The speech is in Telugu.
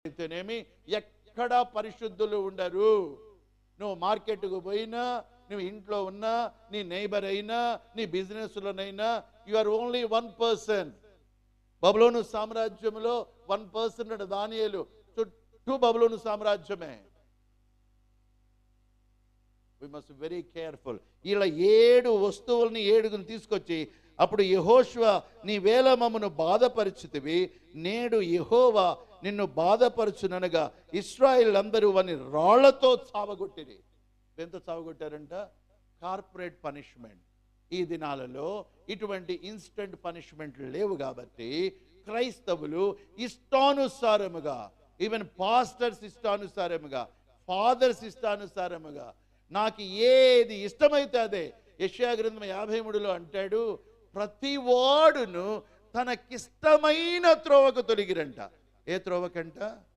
అయితేనేమి ఎక్కడా పరిశుద్ధులు ఉండరు. నువ్వు మార్కెట్కు పోయినా, నువ్వు ఇంట్లో ఉన్నా, నీ నైబర్ అయినా, నీ బిజినెస్లోనైనా, యు ఆర్ ఓన్లీ 1%. బబులోను సామ్రాజ్యంలో 1% దానియేలు, చుట్టూ బబులోను సామ్రాజ్యమే. We must very careful. ఇలా 7 వస్తువుల్ని 7 తీసుకొచ్చి, అప్పుడు యెహోషువ, నీవేళ మమ్మను బాధపరిచితివి, నేడు యెహోవా నిన్ను బాధపరచుననగా ఇశ్రాయేల్ అందరూ వాని రాళ్లతో చావగొట్టిరి. ఎంత చావగొట్టారంట? Corporate punishment. ఈ దినాలలో ఇటువంటి ఇన్స్టెంట్ పనిష్మెంట్ లేవు కాబట్టి క్రైస్తవులు ఇష్టానుసారముగా, ఈవెన్ పాస్టర్స్ ఇష్టానుసారముగా, ఫాదర్స్ ఇష్టానుసారముగా, నాకు ఏది ఇష్టమైతే అదే. యెషయా గ్రంథం 53లో అంటాడు, ప్రతి వాడును తనకిష్టమైన త్రోవకు తొలగిరంట. ఏ త్రోవకంట?